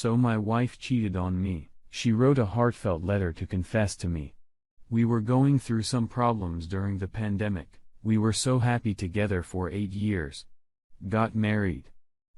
So my wife cheated on me. She wrote a heartfelt letter to confess to me. We were going through some problems during the pandemic. We were so happy together for 8 years. Got married.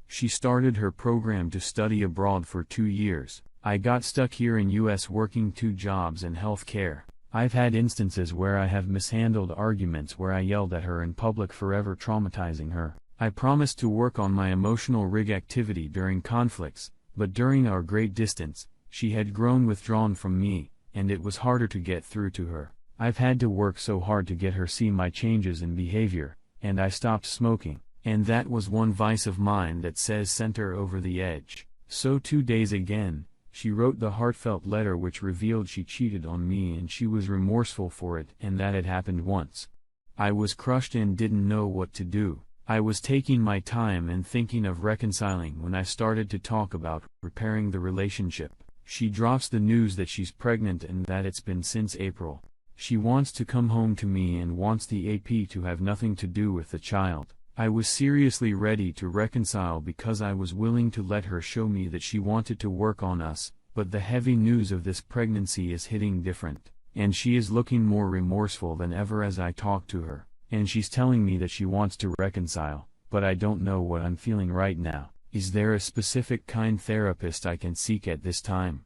She started her program to study abroad for 2 years. I got stuck here in US working 2 jobs in healthcare. I've had instances where I have mishandled arguments where I yelled at her in public, forever traumatizing her. I promised to work on my emotional rig activity during conflicts, but during our great distance, she had grown withdrawn from me, and it was harder to get through to her. I've had to work so hard to get her see my changes in behavior, and I stopped smoking, and that was one vice of mine that says sent her over the edge. So 2 days again, she wrote the heartfelt letter which revealed she cheated on me and she was remorseful for it and that it happened once. I was crushed and didn't know what to do. I was taking my time and thinking of reconciling when I started to talk about repairing the relationship. She drops the news that she's pregnant and that it's been since April. She wants to come home to me and wants the AP to have nothing to do with the child. I was seriously ready to reconcile because I was willing to let her show me that she wanted to work on us, but the heavy news of this pregnancy is hitting different, and she is looking more remorseful than ever as I talk to her, and she's telling me that she wants to reconcile, but I don't know what I'm feeling right now. Is there a specific kind therapist I can seek at this time?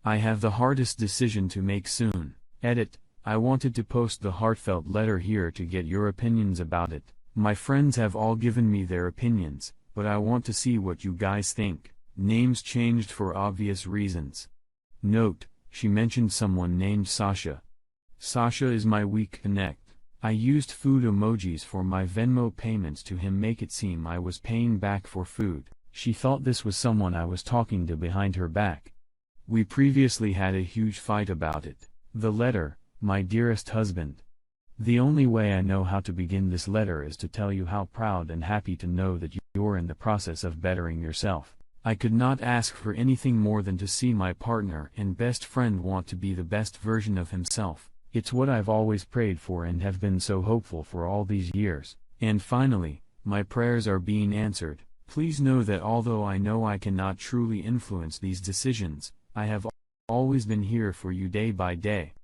I have the hardest decision to make soon. Edit. I wanted to post the heartfelt letter here to get your opinions about it. My friends have all given me their opinions, but I want to see what you guys think. Names changed for obvious reasons. Note, she mentioned someone named Sasha. Sasha is my weak connect. I used food emojis for my Venmo payments to him, make it seem I was paying back for food. She thought this was someone I was talking to behind her back. We previously had a huge fight about it. The letter, my dearest husband. The only way I know how to begin this letter is to tell you how proud and happy to know that you're in the process of bettering yourself. I could not ask for anything more than to see my partner and best friend want to be the best version of himself. It's what I've always prayed for and have been so hopeful for all these years. And finally, my prayers are being answered. Please know that although I know I cannot truly influence these decisions, I have always been here for you day by day.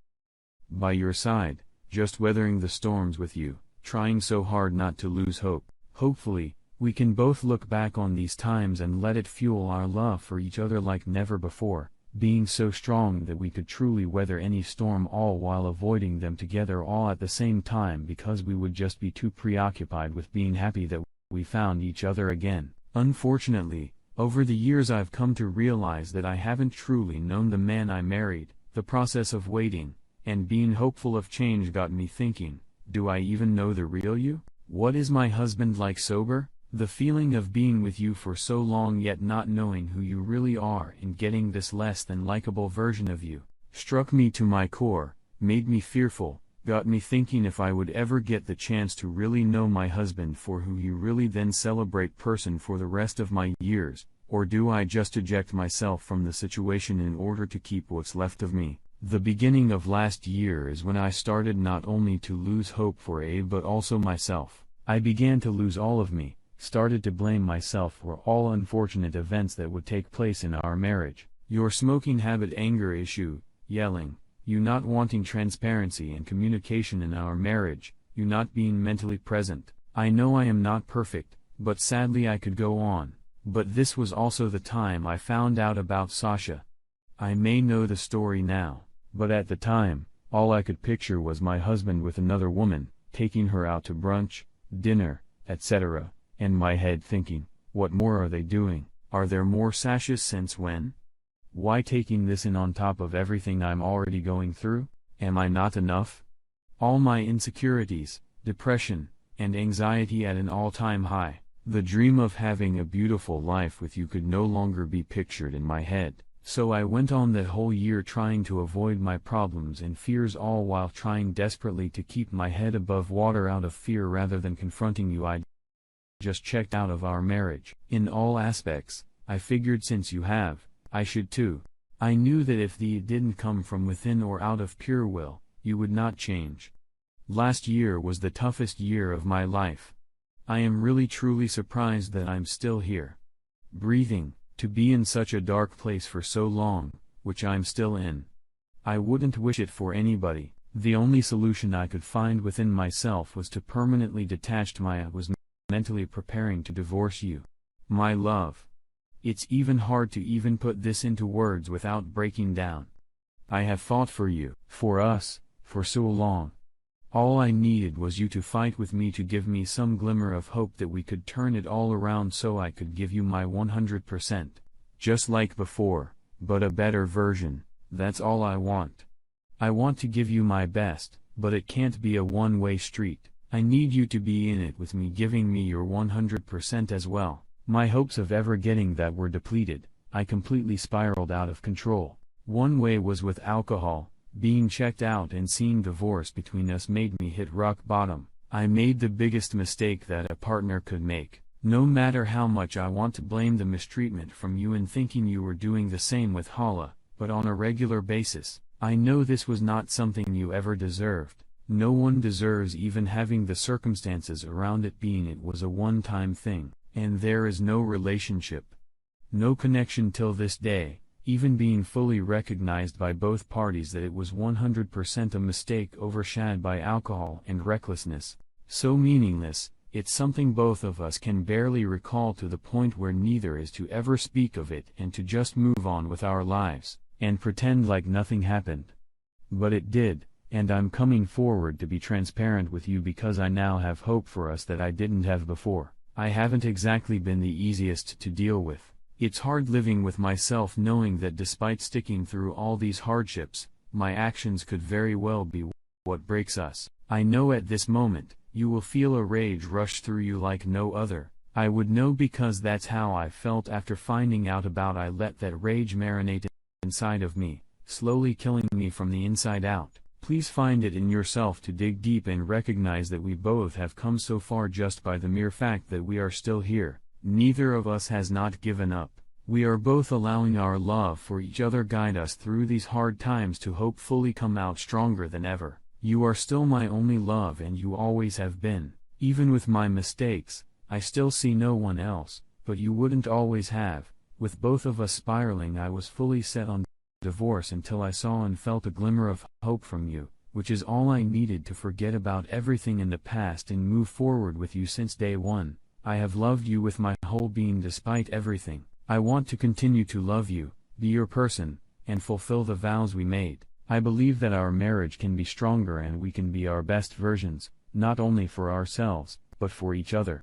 By your side, just weathering the storms with you, trying so hard not to lose hope. Hopefully, we can both look back on these times and let it fuel our love for each other like never before, being so strong that we could truly weather any storm, all while avoiding them together all at the same time, because we would just be too preoccupied with being happy that we found each other again. Unfortunately, over the years I've come to realize that I haven't truly known the man I married. The process of waiting and being hopeful of change got me thinking, do I even know the real you? What is my husband like sober? The feeling of being with you for so long yet not knowing who you really are and getting this less than likable version of you, struck me to my core, made me fearful, got me thinking if I would ever get the chance to really know my husband for who he really, then celebrate person for the rest of my years, or do I just eject myself from the situation in order to keep what's left of me? The beginning of last year is when I started not only to lose hope for Abe but also myself. I began to lose all of me, started to blame myself for all unfortunate events that would take place in our marriage. Your smoking habit, anger issue, yelling, you not wanting transparency and communication in our marriage, you not being mentally present. I know I am not perfect, but sadly I could go on. But this was also the time I found out about Sasha. I may know the story now, but at the time, all I could picture was my husband with another woman, taking her out to brunch, dinner, etc., and my head thinking, what more are they doing? Are there more Sashas since when? Why taking this in on top of everything I'm already going through? Am I not enough? All my insecurities, depression, and anxiety at an all-time high. The dream of having a beautiful life with you could no longer be pictured in my head. So I went on that whole year trying to avoid my problems and fears, all while trying desperately to keep my head above water out of fear rather than confronting you. I just checked out of our marriage. In all aspects, I figured since you have, I should too. I knew that if it didn't come from within or out of pure will, you would not change. Last year was the toughest year of my life. I am really truly surprised that I'm still here. Breathing, To be in such a dark place for so long, which I'm still in. I wouldn't wish it for anybody. The only solution I could find within myself was to permanently detach I was mentally preparing to divorce you. My love. It's even hard to even put this into words without breaking down. I have fought for you, for us, for so long. All I needed was you to fight with me, to give me some glimmer of hope that we could turn it all around so I could give you my 100%. Just like before, but a better version. That's all I want. I want to give you my best, but it can't be a one-way street. I need you to be in it with me, giving me your 100% as well. My hopes of ever getting that were depleted. I completely spiraled out of control. One way was with alcohol. Being checked out and seeing divorce between us made me hit rock bottom. I made the biggest mistake that a partner could make. No matter how much I want to blame the mistreatment from you and thinking you were doing the same with Hala, but on a regular basis, I know this was not something you ever deserved. No one deserves even having the circumstances around it being it was a one-time thing, and there is no relationship. No connection till this day. Even being fully recognized by both parties that it was 100% a mistake overshadowed by alcohol and recklessness. So meaningless, it's something both of us can barely recall, to the point where neither is to ever speak of it and to just move on with our lives, and pretend like nothing happened. But it did, and I'm coming forward to be transparent with you because I now have hope for us that I didn't have before. I haven't exactly been the easiest to deal with. It's hard living with myself knowing that despite sticking through all these hardships, my actions could very well be what breaks us. I know at this moment, you will feel a rage rush through you like no other. I would know because that's how I felt after finding out about. I let that rage marinate inside of me, slowly killing me from the inside out. Please find it in yourself to dig deep and recognize that we both have come so far just by the mere fact that we are still here. Neither of us has not given up. We are both allowing our love for each other guide us through these hard times to hopefully come out stronger than ever. You are still my only love and you always have been. Even with my mistakes, I still see no one else, but you wouldn't always have. With both of us spiraling, I was fully set on divorce until I saw and felt a glimmer of hope from you, which is all I needed to forget about everything in the past and move forward with you since day one. I have loved you with my whole being despite everything. I want to continue to love you, be your person, and fulfill the vows we made. I believe that our marriage can be stronger and we can be our best versions, not only for ourselves, but for each other.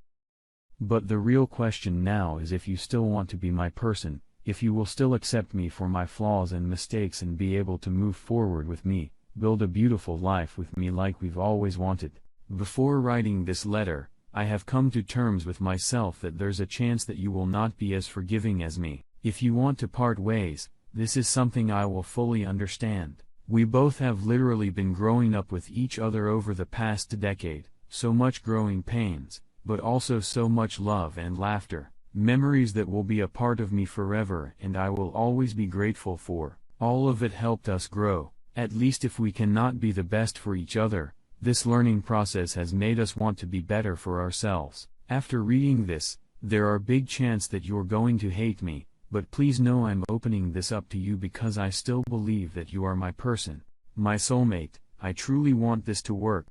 But the real question now is if you still want to be my person, if you will still accept me for my flaws and mistakes and be able to move forward with me, build a beautiful life with me like we've always wanted. Before writing this letter, I have come to terms with myself that there's a chance that you will not be as forgiving as me. If you want to part ways, this is something I will fully understand. We both have literally been growing up with each other over the past decade, so much growing pains, but also so much love and laughter, memories that will be a part of me forever and I will always be grateful for. All of it helped us grow. At least if we cannot be the best for each other, this learning process has made us want to be better for ourselves. After reading this, there are big chance that you're going to hate me, but please know I'm opening this up to you because I still believe that you are my person, my soulmate. I truly want this to work.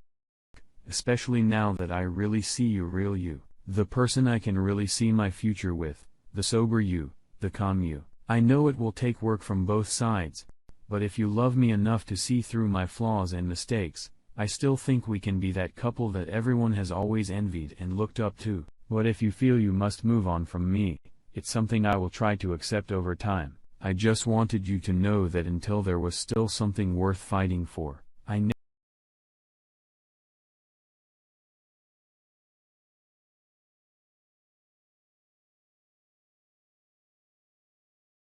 Especially now that I really see you, real you, the person I can really see my future with, the sober you, the calm you. I know it will take work from both sides, but if you love me enough to see through my flaws and mistakes, I still think we can be that couple that everyone has always envied and looked up to. But if you feel you must move on from me, it's something I will try to accept over time. I just wanted you to know that until there was still something worth fighting for, I